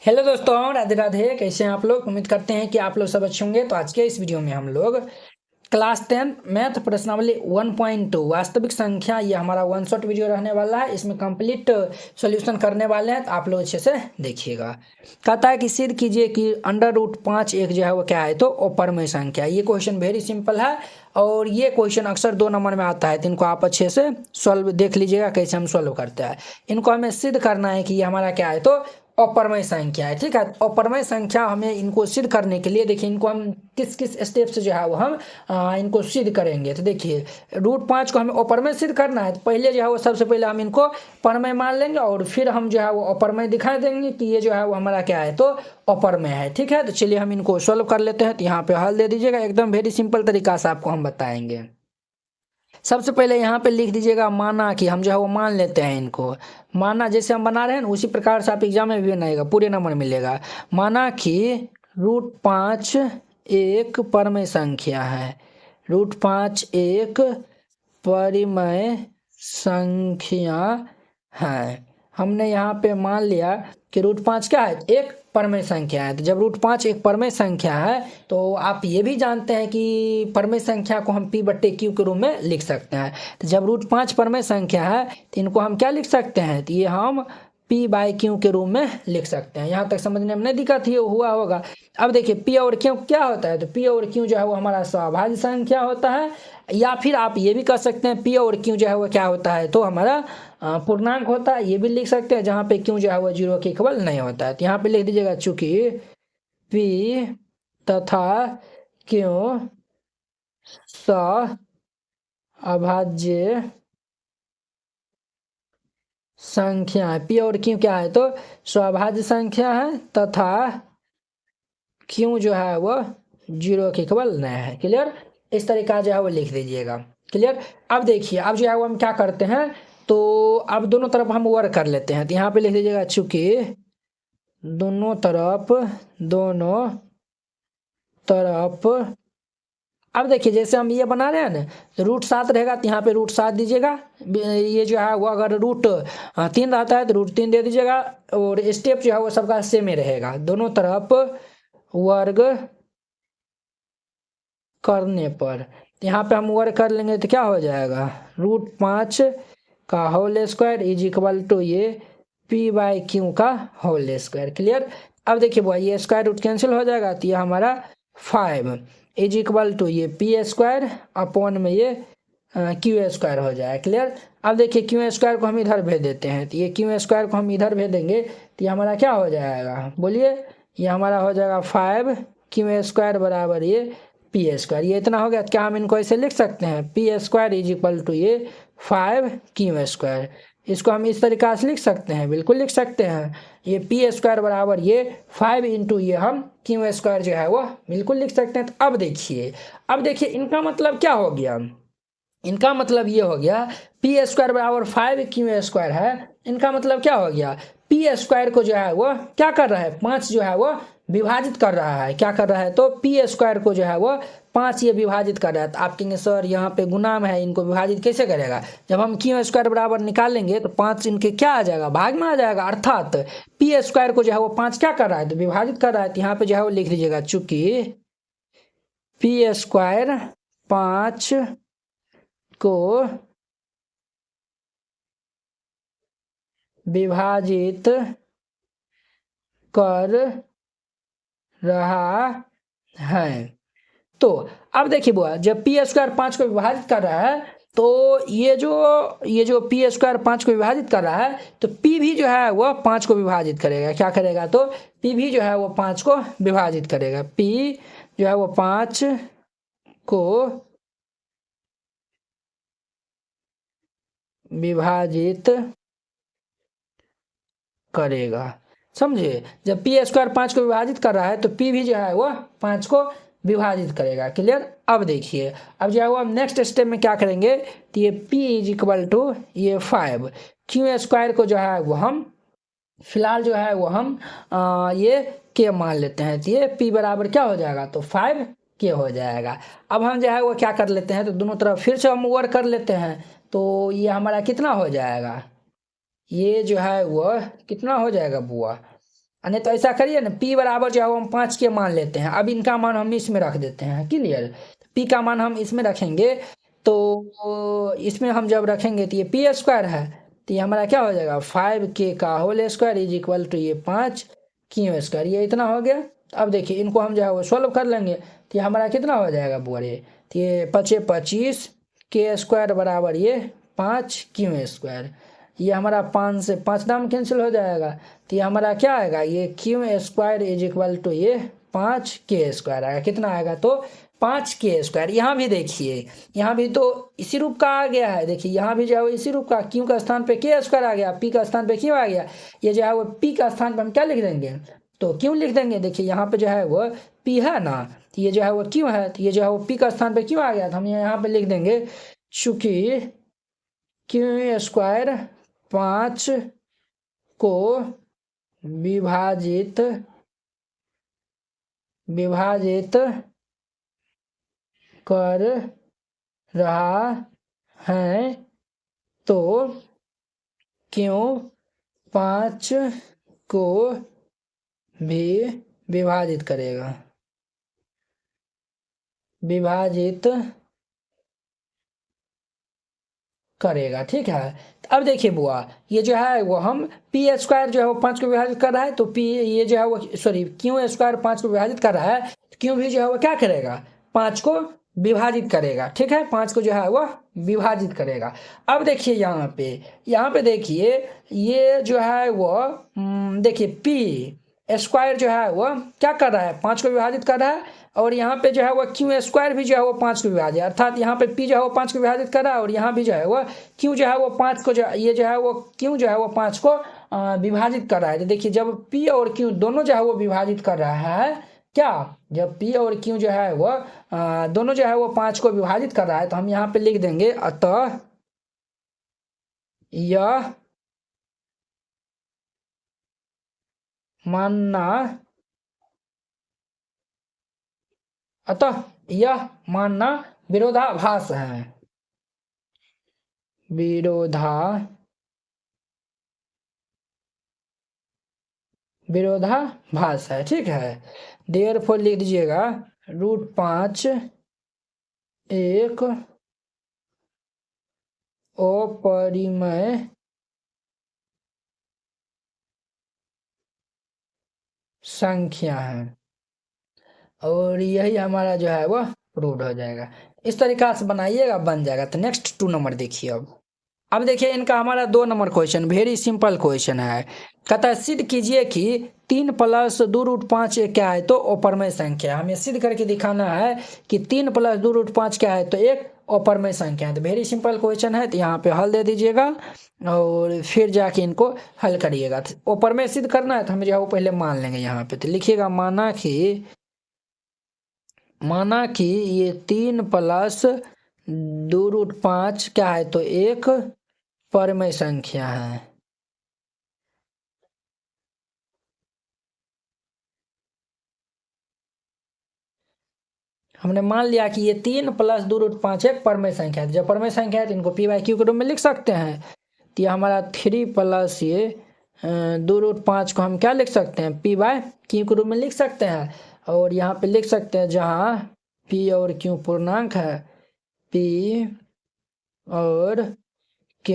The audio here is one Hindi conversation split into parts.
हेलो दोस्तों, राधे राधे। कैसे हैं आप लोग? उम्मीद करते हैं कि आप लोग सब अच्छे होंगे। तो आज के इस वीडियो में हम लोग क्लास 10 मैथ प्रश्नावली 1.2 वास्तविक संख्या, ये हमारा वन शॉट वीडियो रहने वाला है। इसमें कंप्लीट सॉल्यूशन करने वाले हैं, तो आप लोग अच्छे से देखिएगा। कहता है कि सिद्ध कीजिए कि √5 एक जो है वो क्या है, तो अपरमेय संख्या। ये क्वेश्चन वेरी सिंपल है और ये क्वेश्चन अक्सर 2 नंबर में आता है, तो इनको आप अच्छे से सॉल्व देख लीजिएगा कैसे हम सॉल्व करते हैं। इनको हमें सिद्ध करना है कि ये हमारा क्या है, तो अपरमय संख्या है। ठीक है, अपरमय संख्या हमें इनको सिद्ध करने के लिए देखिए, इनको हम किस किस स्टेप से जो है वो हम इनको सिद्ध करेंगे। तो देखिए, √5 को हमें अपरमय सिद्ध करना है, तो पहले जो है वो सबसे पहले हम इनको परमय मान लेंगे और फिर हम जो है वो अपरमय दिखा देंगे कि ये जो है वो हमारा क्या है, तो अपरमय है। ठीक है, तो चलिए हम इनको सॉल्व कर लेते हैं। तो यहाँ पे हल दे दीजिएगा, एकदम वेरी सिंपल तरीका से आपको हम बताएंगे। सबसे पहले यहाँ पे लिख दीजिएगा माना कि हम जो है वो मान लेते हैं इनको। माना जैसे हम बना रहे हैं ना, उसी प्रकार से आप एग्जाम में भी बनाएगा, पूरे नंबर मिलेगा। माना कि √5 एक परमय संख्या है। √5 एक परिमय संख्या है। हमने यहाँ पे मान लिया कि √5 क्या है, एक परमेय संख्या है। तो जब √5 एक परमेय संख्या है, तो आप ये भी जानते हैं कि परमेय संख्या को हम P/Q के रूप में लिख सकते हैं। तो जब √5 परमेय संख्या है, तो इनको हम क्या लिख सकते हैं, तो ये हम P/Q के रूप में लिख सकते हैं। यहाँ तक समझने में नहीं दिक्कत हुआ होगा। अब देखिए, P और Q क्या होता है, तो P और Q जो है वो हमारा सहभाज्य संख्या होता है, या फिर आप ये भी कह सकते हैं P और Q जो है वो क्या होता है, तो हमारा पूर्णांक होता है। ये भी लिख सकते हैं, जहाँ पे Q जो है वो 0 के इक्वल नहीं होता है। तो यहाँ पे लिख दीजिएगा, चूंकि P तथा Q सहअभाज्य संख्या है। P और Q क्या है, तो सहअभाज्य संख्या है, तथा Q जो है वो 0 के इक्वल नहीं है। क्लियर? इस तरीका जो है वो लिख दीजिएगा। क्लियर? अब देखिए, अब जो है वो हम क्या करते हैं, तो अब दोनों तरफ हम वर्क कर लेते हैं। तो यहाँ पे लिख दीजिएगा, चूंकि दोनों तरफ अब देखिए, जैसे हम ये बना रहे हैं ना, तो √7 रहेगा, तो यहाँ पे √7 दीजिएगा। ये जो है वो अगर √3 रहता है तो √3 दे दीजिएगा। और स्टेप जो है वो सबका सेम ही रहेगा। दोनों तरफ वर्ग करने पर यहाँ पे हम वर्ग कर लेंगे तो क्या हो जाएगा, √5 का whole square is equal to ये P/Q का होल स्क्वायर। क्लियर? अब देखिए बुआ, ये स्क्वायर रूट कैंसिल हो जाएगा, तो ये हमारा 5 इज इक्वल टू ये P² अपॉन में ये Q² हो जाएगा। क्लियर? अब देखिए, Q² को हम इधर भेज देते हैं, तो ये Q² को हम इधर भेज देंगे, तो ये हमारा क्या हो जाएगा, बोलिए। ये हमारा हो जाएगा 5Q² बराबर ये P²। ये इतना हो गया। क्या हम इनको ऐसे लिख सकते हैं, P² इज इक्वल टू ये 5Q²। इसको हम इस तरीका से लिख सकते हैं, बिल्कुल लिख सकते हैं। ये P² बराबर ये 5 इंटू ये हम Q² जो है वो बिल्कुल लिख सकते हैं। तो अब देखिए इनका मतलब क्या हो गया, इनका मतलब ये हो गया P² बराबर 5Q² है। इनका मतलब क्या हो गया, P² को जो है वो क्या कर रहा है, 5 जो है वो विभाजित कर रहा है। क्या कर रहा है, तो P² को जो है वो 5 ये विभाजित कर रहा है। तो आप कहेंगे सर यहाँ पे गुना में है, इनको विभाजित कैसे करेगा। जब हम Q² बराबर निकालेंगे तो 5 इनके क्या आ जाएगा, भाग में आ जाएगा। अर्थात P² को जो है वो 5 क्या कर रहा है, तो विभाजित कर रहा है। तो यहाँ पे जो है वो लिख दीजिएगा, चूंकि P² 5 को विभाजित कर रहा है। तो अब देखिए बुआ, जब P² 5 को विभाजित कर रहा है, तो ये जो P² 5 को विभाजित कर रहा है, तो P भी जो है वो 5 को विभाजित करेगा। क्या करेगा, तो P भी जो है वो 5 को विभाजित करेगा। P जो है वो 5 को विभाजित करेगा। समझे? जब P² 5 को विभाजित कर रहा है, तो P भी जो है वो 5 को विभाजित करेगा। क्लियर? अब देखिए, अब जो है वो हम नेक्स्ट स्टेप में क्या करेंगे, तो ये P इज इक्वल टू ये 5 Q² को जो है वो हम फिलहाल जो है वो हम ये K मान लेते हैं। तो ये P बराबर क्या हो जाएगा, तो 5K हो जाएगा। अब हम जो है वो क्या कर लेते हैं, तो दोनों तरफ फिर से हम वर्क कर लेते हैं। तो ये हमारा कितना हो जाएगा, ये जो है वह कितना हो जाएगा बुआ, नहीं तो ऐसा करिए ना, p बराबर जो है वो हम 5 के मान लेते हैं। अब इनका मान हम इसमें रख देते हैं, क्लियर। p का मान हम इसमें रखेंगे तो इसमें हम जब रखेंगे तो ये पी स्क्वायर है, तो ये हमारा क्या हो जाएगा 5k का whole square is equal to ये 5 स्क्वायर, ये इतना हो गया। अब देखिए इनको हम जो है वो सॉल्व कर लेंगे तो ये हमारा कितना हो जाएगा बुआरे, तो ये 25 के स्क्वायर बराबर ये 5 स्क्वायर, ये हमारा 5 से 5 दाम कैंसिल हो जाएगा, तो ये हमारा क्या आएगा, ये Q square is equal to ये 5k स्क्वायर आएगा। कितना आएगा तो 5k स्क्वायर। यहाँ भी देखिए, यहाँ भी तो इसी रूप का आ गया है, देखिए यहाँ भी जो है वो इसी रूप का, क्यू का स्थान पे k स्क्वायर आ गया, p का स्थान पे क्यू आ गया, ये जो है वो p का स्थान पे हम क्या लिख देंगे तो क्यों लिख देंगे। देखिए यहाँ पे जो है वो p है ना, तो ये जो है वो क्यों है, तो ये जो है वो p का स्थान पे क्यों आ गया, तो हम यहाँ पे लिख देंगे चूंकि क्यू स्क्वायर 5 को विभाजित कर रहा है तो क्यों 5 को भी विभाजित करेगा, ठीक है। अब देखिए बुआ, ये जो है वो हम पी स्क्वायर जो है वो 5 को विभाजित कर रहा है, तो पी ये जो है वो सॉरी क्यू स्क्वायर 5 को विभाजित कर रहा है, तो क्यू भी जो है वो क्या करेगा 5 को विभाजित करेगा, ठीक है, 5 को जो है वो विभाजित करेगा। अब देखिए यहाँ पे देखिए ये जो है वो देखिए पी स्क्वायर जो है वो क्या कर रहा है 5 को विभाजित कर रहा है, और यहाँ पे जो है वो क्यू स्क्वायर भी जो है वो 5 को विभाजित, अर्थात यहाँ पे पी जो है वो 5 को विभाजित कर रहा है, और यहाँ भी जो है वो क्यू जो है वो 5 को ये जो है वो क्यू जो है वो 5 को विभाजित कर रहा है। तो देखिए जब पी और क्यू दोनों जो है वो विभाजित कर रहा है, क्या जब पी और क्यू जो है वो दोनों जो है वो 5 को विभाजित कर रहा है, तो हम यहाँ पे लिख देंगे अतः यह मानना विरोधाभास है, विरोधाभास है, ठीक है। देयरफॉर लिख दीजिएगा √5 एक अपरिमेय संख्या है, और यही हमारा जो है वो प्रूव हो जाएगा। इस तरीका से बनाइएगा, बन जाएगा। तो नेक्स्ट 2 नंबर देखिए। अब देखिए इनका हमारा 2 number question very simple question है। कहता है सिद्ध कीजिए कि 3 + 2√5 क्या है तो अपरमेय संख्या। हमें सिद्ध करके दिखाना है कि 3 + 2√5 क्या है तो एक अपरमेय संख्या है। तो वेरी सिंपल क्वेश्चन है, तो यहाँ पे हल दे दीजिएगा और फिर जाके इनको हल करिएगा। तो अपरमेय सिद्ध करना है तो हम जो है वो पहले मान लेंगे यहाँ पे। तो लिखिएगा माना कि ये 3 + 2√5 क्या है तो एक परमेय संख्या है। हमने मान लिया कि ये 3 + 2√5 एक परमेय संख्या है। जब परमेय संख्या है तो इनको p/q के रूप में लिख सकते हैं। तो ये हमारा 3 + ये 2√5 को हम क्या लिख सकते हैं p/q के रूप में लिख सकते हैं। और यहाँ पे लिख सकते हैं जहाँ p और q पूर्णांक है, p और q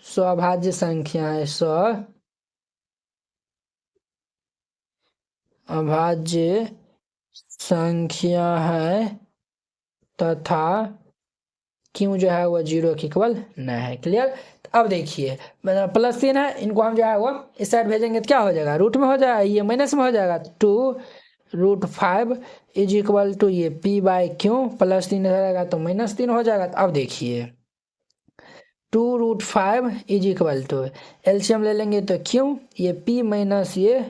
सौभाज्य संख्या है, अभाज्य संख्या है तथा क्यों जो है वो 0 के इक्वल नहीं है। क्लियर। अब देखिए +3 है, इनको हम जो है वो इस साइड भेजेंगे तो क्या हो जाएगा रूट में हो जाएगा, ये माइनस में हो जाएगा। 2√5 इज इक्वल टू ये p/q +3 रहेगा तो -3 हो जाएगा। अब देखिए 2√5 इज इक्वल टू एलसीएम ले लेंगे तो क्यों ये p - ये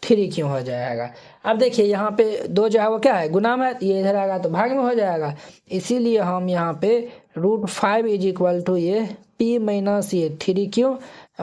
3 क्यों हो जाएगा। अब देखिए यहाँ पे 2 जो है वो क्या है गुना में, ये इधर आएगा तो भाग में हो जाएगा। इसीलिए हम यहाँ पे √5 इज इक्वल टू ये p - ये 3 क्यों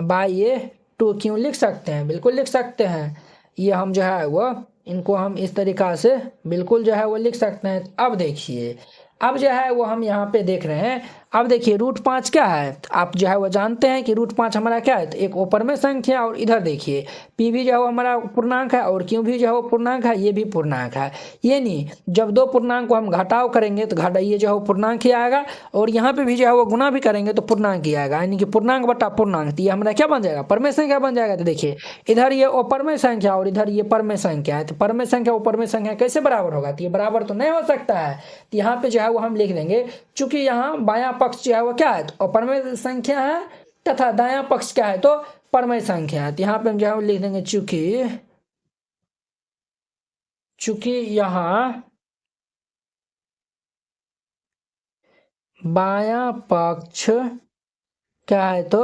बाई ये 2 क्यों लिख सकते हैं, बिल्कुल लिख सकते हैं। ये हम जो है वो इनको हम इस तरीका से बिल्कुल जो है वो लिख सकते हैं। अब देखिए अब जो है वो हम यहाँ पे देख रहे हैं, अब देखिए √5 क्या है, आप जो है वो जानते हैं कि √5 हमारा क्या है, तो एक ऊपर में संख्या और इधर देखिए p भी जो है वो हमारा पूर्णांक है और q भी जो है वो पूर्णांक है, ये भी पूर्णांक है। ये नहीं, जब दो पूर्णांक को हम घटाव करेंगे तो घटा ये जो है वो पूर्णांक ही आएगा, और यहाँ पे भी जो है वो गुना भी करेंगे तो पूर्णांक ही आएगा, यानी कि पूर्णांक बटा पूर्णांक, तो ये हमारा क्या बन जाएगा, परमेय संख्या बन जाएगा। तो देखिए इधर ये अपरमेय संख्या और इधर ये परमेय संख्या है, तो परमेय संख्या उपरमेय संख्या कैसे बराबर होगा, तो ये बराबर तो नहीं हो सकता है। तो यहाँ पे जो है वो हम लिख देंगे, चूंकि यहाँ बायां पक्ष जो है वो क्या है, तो अपरमेय संख्या है, तथा दायां पक्ष क्या है, तो परमेय संख्या है। तो यहाँ पे हम जो है वो लिख देंगे चूंकि यहाँ बायां पक्ष क्या है, तो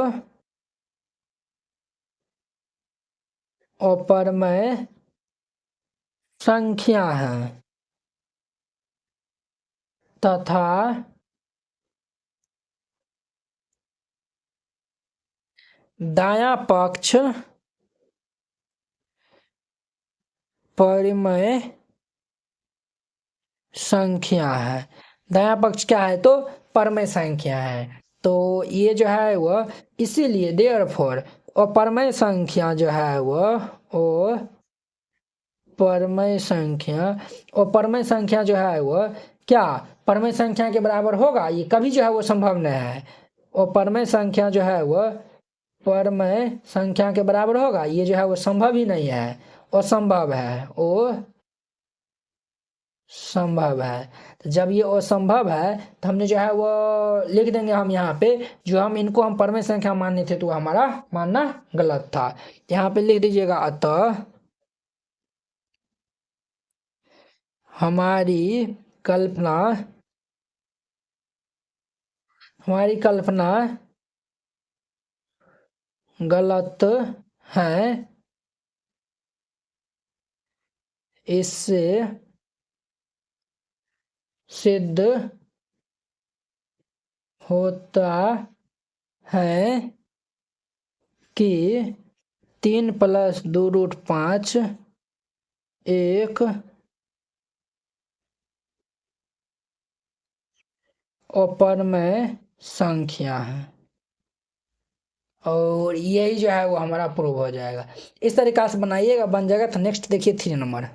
अपरमेय संख्या है, तथा दायां पक्ष परिमेय संख्या है। दायां पक्ष क्या है, तो परमेय संख्या है। तो ये जो है वह इसीलिए देयरफॉर अपरमेय संख्या जो है वो परमेय संख्या, और परमेय संख्या जो है वह क्या परमेय संख्या के बराबर होगा, ये कभी जो है वो संभव नहीं है। और परमेय संख्या जो है वह परमेय संख्या के बराबर होगा, ये जो है वो संभव ही नहीं है, असंभव है, वो संभव है। तो जब ये असंभव है तो हमने जो है वो लिख देंगे हम यहाँ पे, जो हम इनको हम परमेय संख्या मानने थे तो हमारा मानना गलत था। यहाँ पे लिख दीजिएगा, अतः हमारी कल्पना गलत है, इससे सिद्ध होता है कि 3+2√5 एक अपरमेय संख्या है, और यही जो है वो हमारा प्रूव हो जाएगा। इस तरीका से बनाइएगा, बन जाएगा। तो नेक्स्ट देखिए 3 नंबर।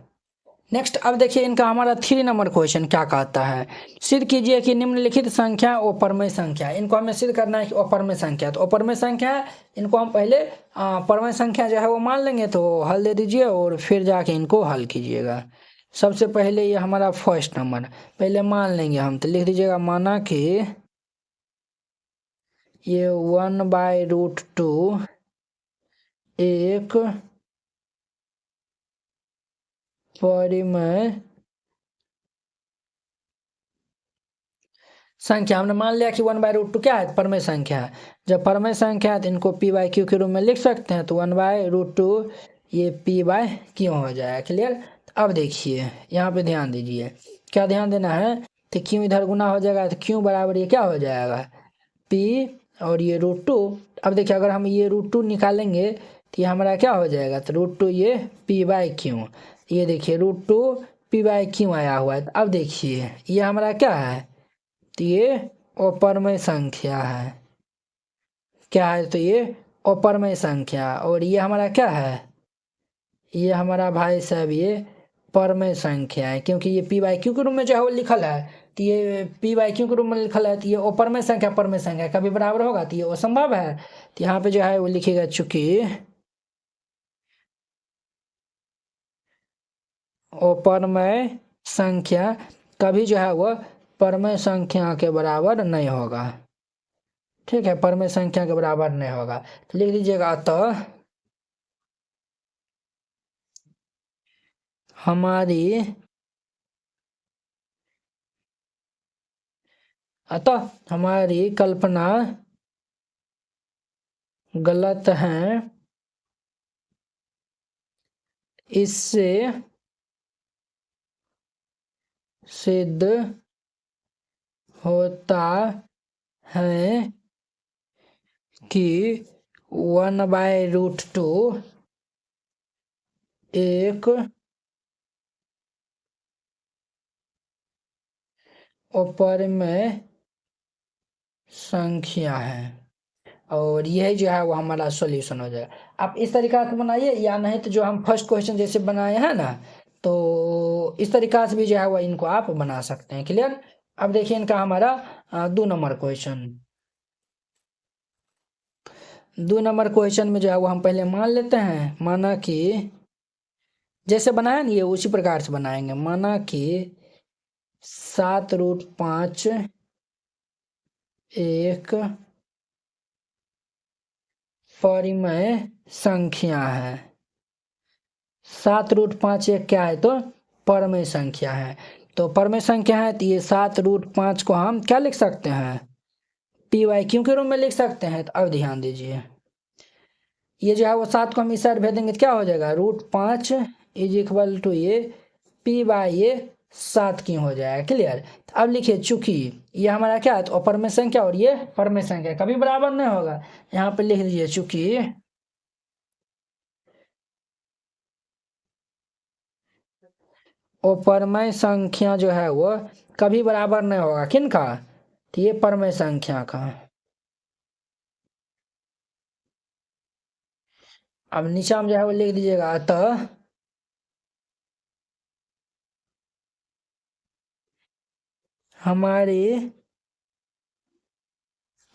नेक्स्ट अब देखिए इनका हमारा 3 नंबर क्वेश्चन क्या कहता है, सिद्ध कीजिए कि निम्नलिखित संख्या अपरमेय संख्या। इनको हमें सिद्ध करना है कि अपरमेय संख्या, तो अपरमेय संख्या है, इनको हम पहले परमेय संख्या जो है वो मान लेंगे, तो हल दे दीजिए और फिर जाके इनको हल कीजिएगा। सबसे पहले ये हमारा फर्स्ट नंबर पहले मान लेंगे हम, तो लिख दीजिएगा, माना कि ये 1/√2 एक परिमेय संख्या। हमने मान लिया कि 1/√2 क्या है, परमेय संख्या है। जब परमेय संख्या है तो इनको p/q के रूप में लिख सकते हैं, तो 1/√2 ये p/q हो जाएगा। क्लियर। अब देखिए यहाँ पे ध्यान दीजिए, क्या ध्यान देना है, तो q इधर गुना हो जाएगा, तो q बराबर ये क्या हो जाएगा, p और ये √2। अब देखिए अगर हम ये √2 निकालेंगे तो ये हमारा क्या हो जाएगा, तो √2 ये p/q, ये देखिए √2 p/q आया हुआ है। अब देखिए ये हमारा क्या है, तो ये अपरमेय संख्या है। क्या है, तो ये अपरमेय संख्या, और ये हमारा क्या है, ये हमारा भाई साहब ये परमेय संख्या है, क्योंकि ये p/q के रूप में जो है वो लिखल है, तो ये p/q के रूप में लिखल है, तो ये अपरमेय संख्या परमेय संख्या कभी बराबर होगा, तो ये असंभव है। तो यहाँ पे जो है वो लिखेगा, चूंकि अपरमेय संख्या कभी जो है वो परमेय संख्या के बराबर नहीं होगा। ठीक है, परमेय संख्या के बराबर नहीं होगा, तो लिख दीजिएगा, अतः हमारी कल्पना गलत है, इससे सिद्ध होता है कि 1/√2 एक अपरमेय संख्या है और यह जो है वो हमारा सॉल्यूशन हो जाएगा। आप इस तरीका से बनाइए या नहीं तो जो हम फर्स्ट क्वेश्चन जैसे बनाए हैं ना तो इस तरीका से भी जो है वो इनको आप बना सकते हैं। क्लियर। अब देखिए इनका हमारा 2 नंबर क्वेश्चन। 2 नंबर क्वेश्चन में जो है वो हम पहले मान लेते हैं, माना कि जैसे बनाया ना ये उसी प्रकार से बनाएंगे। माना कि 7√5 एक परिमेय संख्या है। 7√5 एक क्या है तो परमेय संख्या है। तो परमेय संख्या है तो ये 7√5 को हम क्या लिख सकते हैं, पी वाई क्यू के रूप में लिख सकते हैं। तो अब ध्यान दीजिए ये जो है वो 7 को हम इस साइड भेज देंगे तो क्या हो जाएगा, √5 इज इक्वल टू ये पी बाई ये 7 क्यों हो जाएगा। क्लियर। तो अब लिखिए चूंकि ये हमारा क्या है तो अपरमेय संख्या और ये परमेय संख्या कभी बराबर नहीं होगा। यहाँ पे लिख दीजिए चूंकि अपरमेय संख्या जो है वो कभी बराबर नहीं होगा किनका, तो ये परमेय संख्या का। अब नीचे में जो है वो लिख दीजिएगा अतः हमारी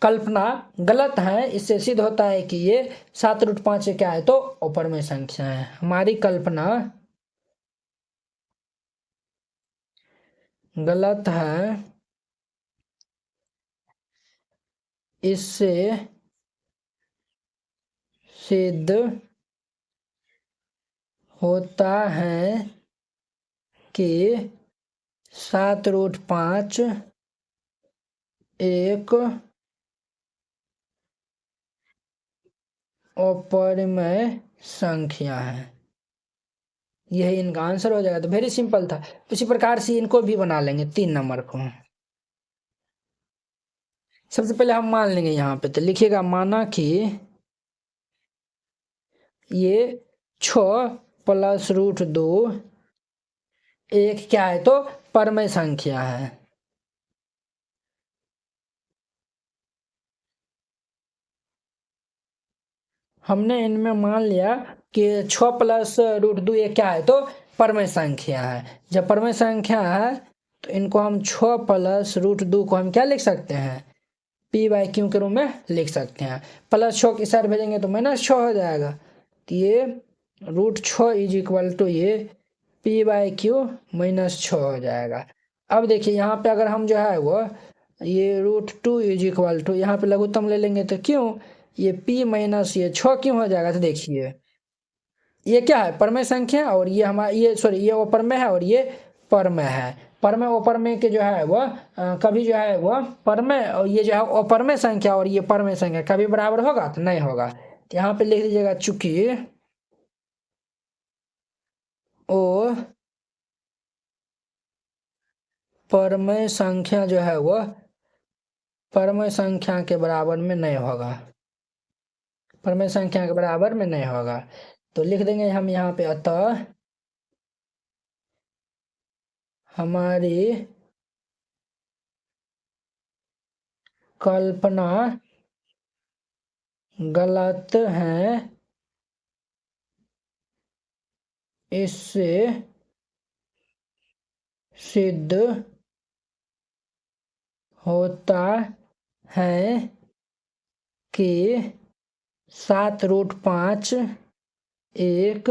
कल्पना गलत है। इससे सिद्ध होता है कि ये 7√5 से क्या है तो अपरमेय संख्या है। हमारी कल्पना गलत है, इससे सिद्ध होता है कि 7√5 एक अपरमेय संख्या है। यही इनका आंसर हो जाएगा। तो वेरी सिंपल था। उसी प्रकार से इनको भी बना लेंगे 3 नंबर को। सबसे पहले हम मान लेंगे यहाँ पे, तो लिखिएगा माना कि ये 6 + √2 एक क्या है तो परमेय संख्या है। हमने इनमें मान लिया कि 6 + √2 ये क्या है तो परमेय संख्या है। जब परमेय संख्या है तो इनको हम 6 + √2 को हम क्या लिख सकते हैं, पी बाई क्यू के रूप में लिख सकते हैं। +6 की साइड भेजेंगे तो -6 हो जाएगा। तो ये √6 इज इक्वल टू ये पी बाई क्यू -6 हो जाएगा। अब देखिए यहाँ पे अगर हम जो है वो ये √2 इज इक्वल टू यहाँ पे लघुत्तम ले लेंगे तो क्यों ये p माइनस ये 6 क्यों हो जाएगा। तो देखिए ये क्या है परमेय संख्या और ये हमारा ये सॉरी ये अपरमेय है और ये परमेय है। परमेय अपरमेय के जो है वह कभी जो है वह परमेय और ये जो है अपरमेय संख्या और ये परमेय संख्या कभी बराबर होगा तो नहीं होगा। तो यहाँ पे लिख दीजिएगा चूंकि ओ परमेय संख्या जो है वह परमेय संख्या के बराबर में नहीं होगा, परमेय संख्या के बराबर में नहीं होगा। तो लिख देंगे हम यहाँ पे अतः हमारी कल्पना गलत है, इससे सिद्ध होता है कि 7√5 एक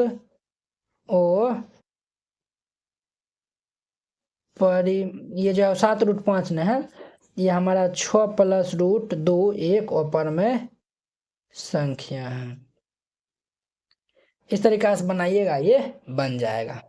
और ये जो 7√5 नहीं है ये हमारा 6 + √2 एक अपरमेय संख्या है। इस तरीका से बनाइएगा ये बन जाएगा।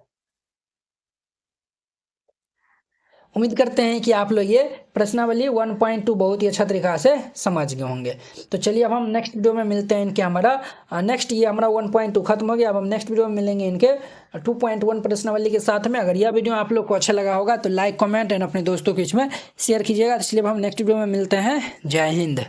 उम्मीद करते हैं कि आप लोग ये प्रश्नावली 1.2 बहुत ही अच्छा तरीका से समझ गए होंगे। तो चलिए अब हम नेक्स्ट वीडियो में मिलते हैं इनके हमारा नेक्स्ट ये हमारा 1.2 खत्म हो गया। अब हम नेक्स्ट वीडियो में मिलेंगे इनके 2.1 प्रश्नावली के साथ में। अगर यह वीडियो आप लोग को अच्छा लगा होगा तो लाइक कमेंट एंड अपने दोस्तों के बीच में शेयर कीजिएगा। इसलिए अब हम नेक्स्ट वीडियो में मिलते हैं। जय हिंद।